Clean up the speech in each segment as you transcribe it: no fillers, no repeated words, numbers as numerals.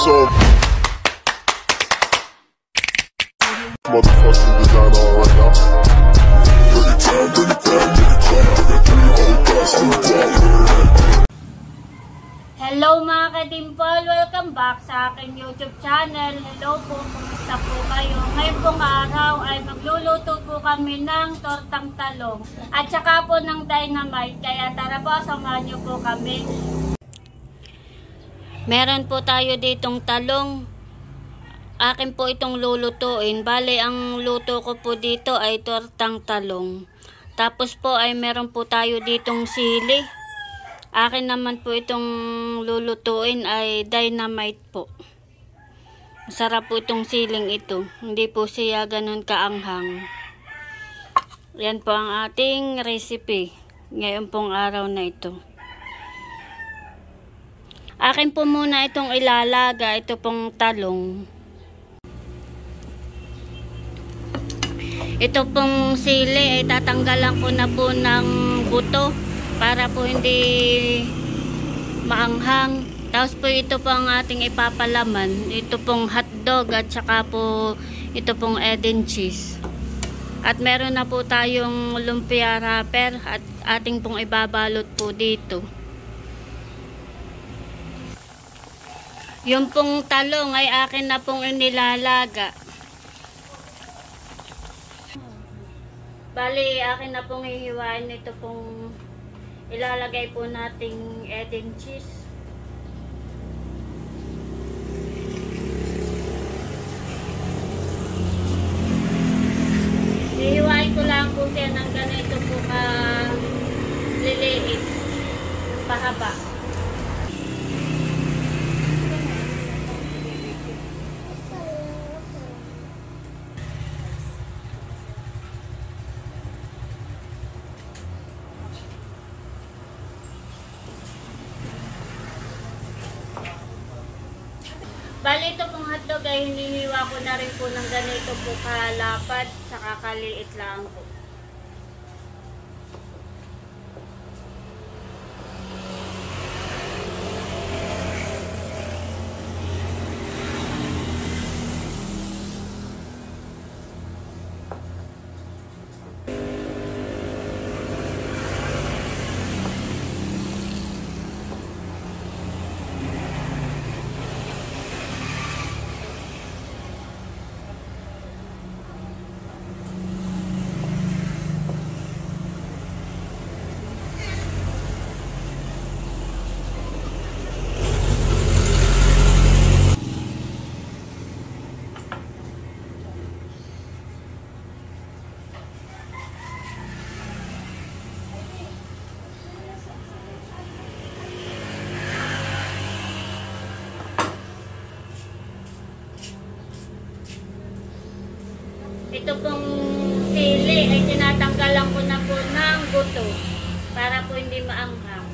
So motherfucking designer right now. Hello mga ka-dimple! Welcome back sa aking YouTube channel. Hello po, kumusta po kayo? Ngayon pong araw ay magluluto po kami ng tortang talong at saka po ng dynamite. Kaya tara po, samahan niyo po kami. Meron po tayo ditong talong. Akin po itong lulutuin. Bale, ang luto ko po dito ay tortang talong. Tapos po ay meron po tayo ditong sili. Akin naman po itong lulutuin ay dynamite po. Masarap po itong siling ito. Hindi po siya ganun kaanghang. Yan po ang ating recipe ngayon pong araw na ito. Akin po muna itong ilalaga. Ito pong talong. Ito pong sili ay tatanggalan ko na po ng buto para po hindi maanghang. Tapos po ito po ang ating ipapalaman. Ito pong hotdog at saka po ito pong egg and cheese. At meron na po tayong lumpia wrapper at ating pong ibabalot po dito. Yung pong talong ay akin na pong inilalaga. Bali, akin na pong hihiwain. Ito pong ilalagay po nating egg and cheese. Hihiwain ko lang po siya ng ganito po liliit. Pahaba. Bali, ito pong hotdog ay hinihiwa ko na rin po ng ganito po kalapad, saka kaliit lang po. Ito pong sili ay tinatanggalan ko na po ng buto para po hindi maanghang.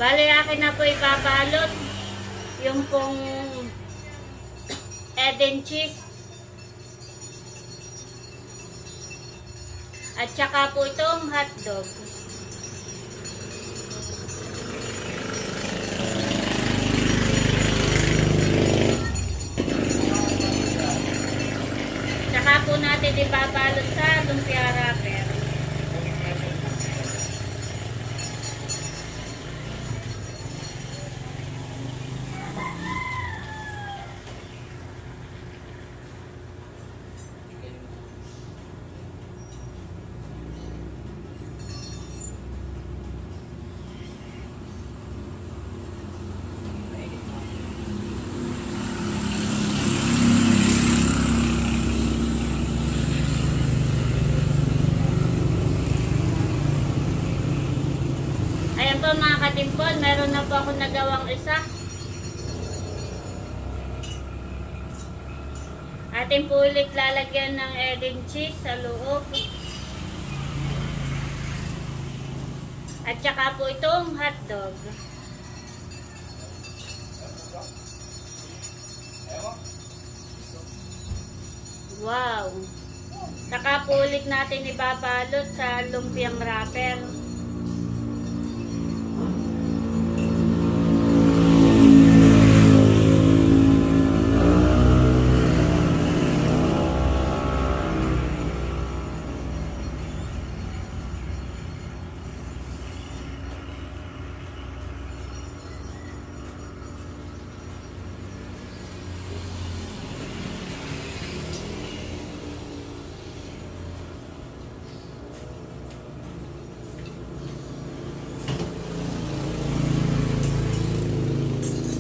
Bale, akin na po ibabalot yung pong egg and cheese. At saka po itong hotdog. Saka po natin ibabalot sa lumpia wrapper. Ayan po mga katimpol, meron na po ako nagawang isa. Atin po ulit lalagyan ng egg and cheese sa loob. At saka po itong hotdog. Wow! Saka po ulit natin ibabalot sa lumpiang wrapper.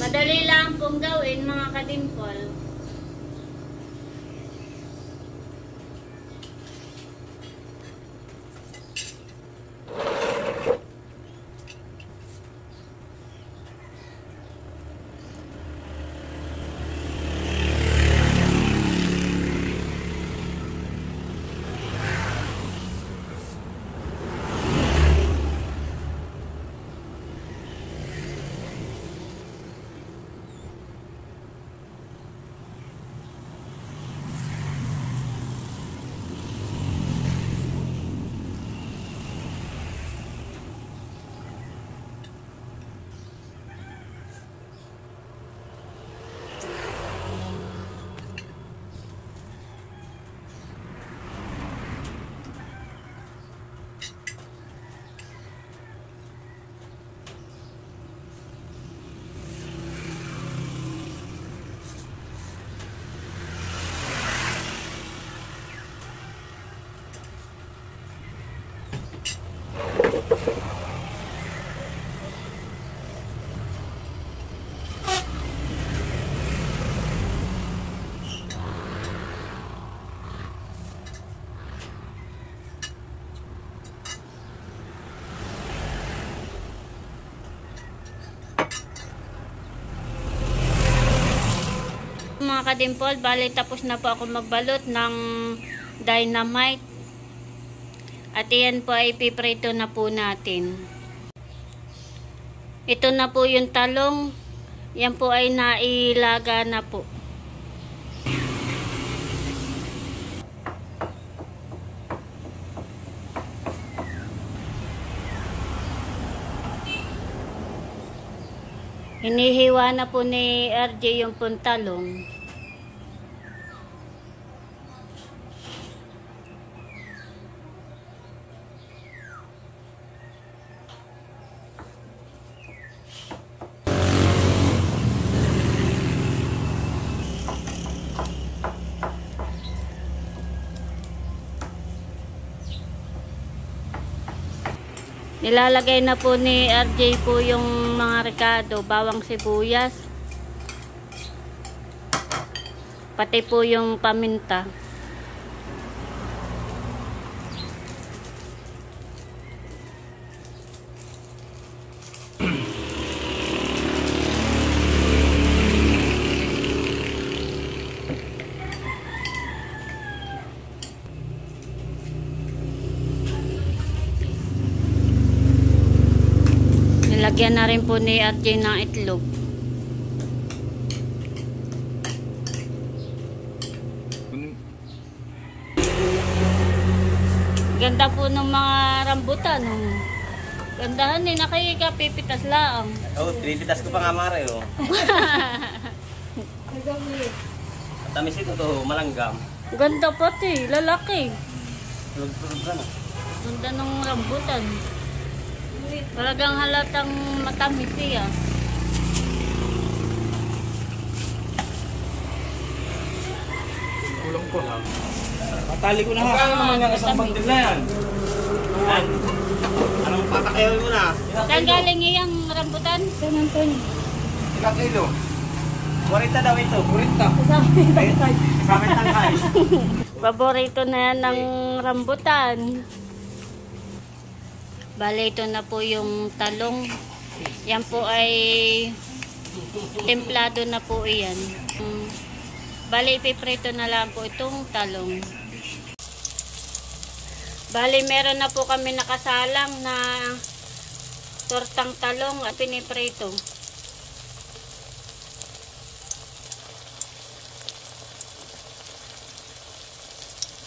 Madali lang pong gawin mga kadimpol. Mga kadimpol, bali tapos na po ako magbalot ng dynamite. At iyan po ay piprito na po natin. Ito na po yung talong. Yan po ay nailaga na po. Hinihiwa na po ni RJ yung puntalong. Nilalagay na po ni RJ po yung mga rekado, bawang sibuyas, pati po yung paminta. Lagyan na rin po ni RJ ng itlog. Ganda po ng mga rambutan. Gandahan din, nakikapipitas lang. Pinipitas ko pa nga mare, Tamis ito to, malanggam. Ganda pati, lalaki. Tulog-tulog ka na. Ganda ng rambutan. Talagang halatang matamis siya. Kulang ko lang. Patali ko na ha. Ano naman yung isang bandil na yan? Anong patakayawin mo na? Saan galing iyang rambutan? San Antonio. Ilang kilo? 40 daw ito. 40. Kasama yung tangkay. Paborito na yan ng rambutan. Bale, ito na po yung talong. Yan po ay templado na po iyan. Bale, ipiprito na lang po itong talong. Bale, meron na po kami nakasalang na tortang talong at piniprito.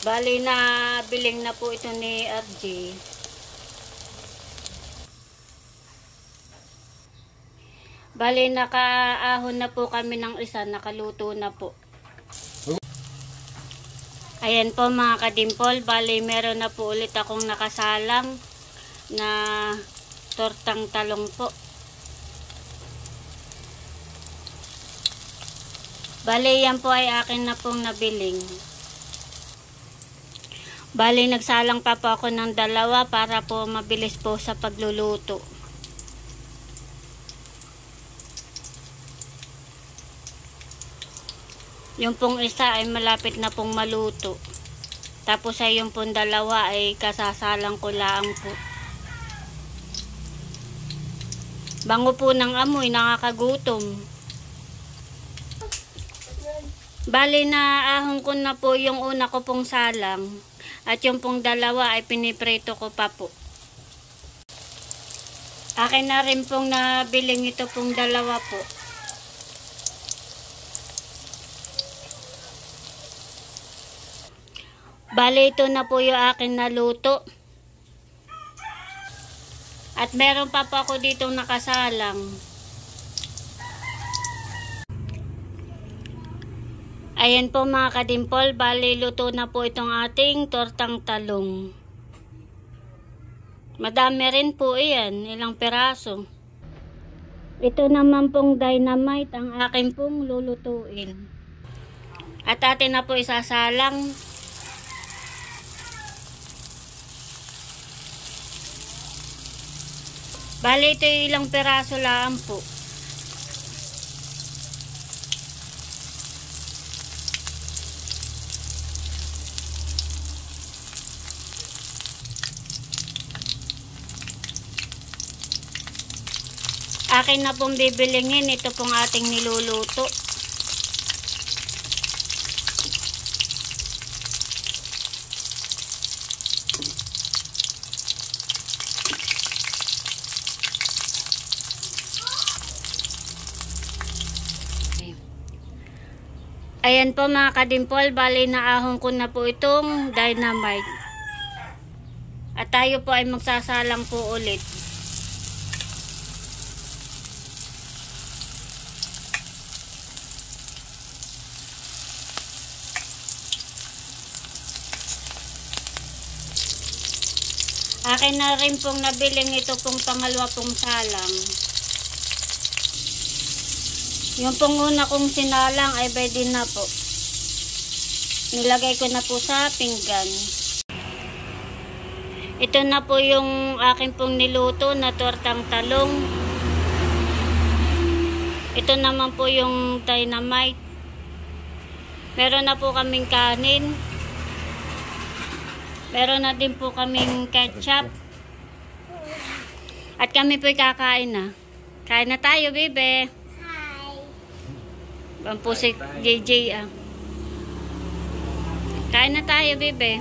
Bale, na biling na po ito ni RJ. Bale, nakaahon na po kami ng isa, nakaluto na po. Ayan po mga kadimpol, bale meron na po ulit akong nakasalang na tortang talong po. Bale, yan po ay akin na pong nabiling. Bale, nagsalang pa po ako ng 2 para po mabilis po sa pagluluto. Yung pong isa ay malapit na pong maluto. Tapos ay yung pong 2 ay kasasalang ko lang po. Bango po ng amoy, nakakagutom. Bali na ahon ko na po yung una ko pong salang. At yung pong 2 ay piniprito ko pa po. Akin na rin pong nabiling ito pong 2 po. Bale, ito na po yung akin na luto. At meron pa po ako ditong nakasalang. Ayan po mga kadimpol, bale luto na po itong ating tortang talong. Madami rin po iyan, ilang peraso. Ito naman pong dynamite ang akin pong lulutuin. At atin na po isasalang. Bale, ito yung ilang peraso lang po. Akin na pong bibilingin. Ito pong ating niluluto. Ayan po mga kadimpol, bali naahon ko na po itong dynamite. At tayo po ay magsasalang po ulit. Akin na rin pong nabiling ito pong pangalawa pong salang. Yung pong una kong sinalang ay pwede na po. Nilagay ko na po sa pinggan. Ito na po yung akin pong niluto na tortang talong. Ito naman po yung dynamite. Meron na po kaming kanin. Meron na din po kaming ketchup. At kami po'y kakain na. Kain na tayo, bebe. Ang po si JJ Kain na tayo, bebe.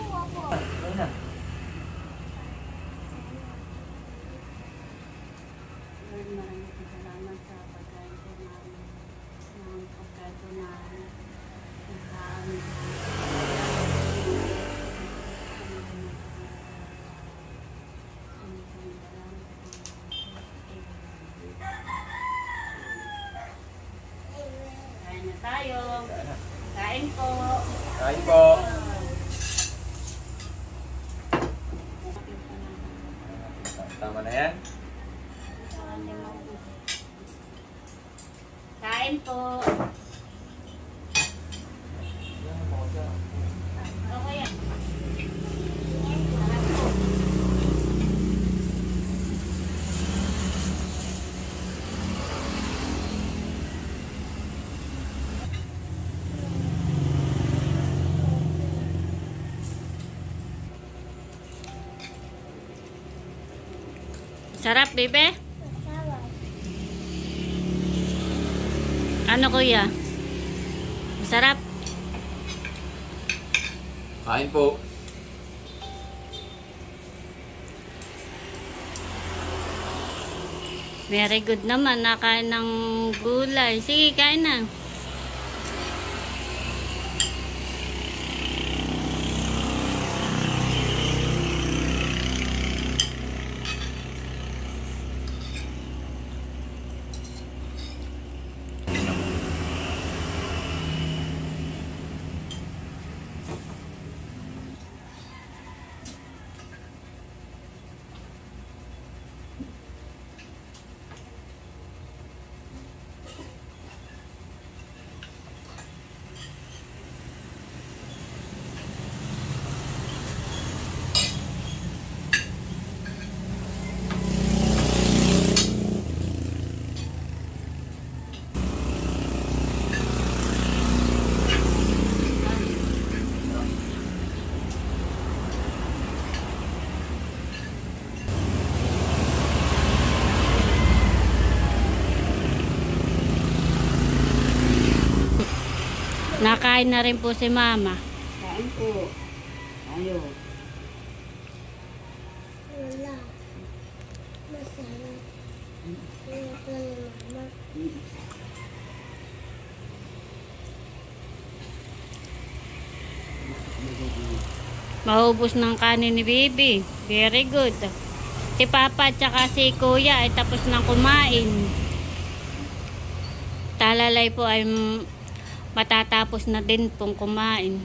Ayan. Kain po. Okay. Sarap, bebe? Ano kuya? Masarap? Kain po. Very good naman. Nakain ng gulay. Sige, kain na. Nakain na rin po si mama. Kain po. Ayo. Wala. Masarap. Ito ni mama. Maubos ng kanin ni Bibi. Very good. Si Papa at saka si Kuya ay tapos nang kumain. Talalay po ay matatapos na din pong kumain.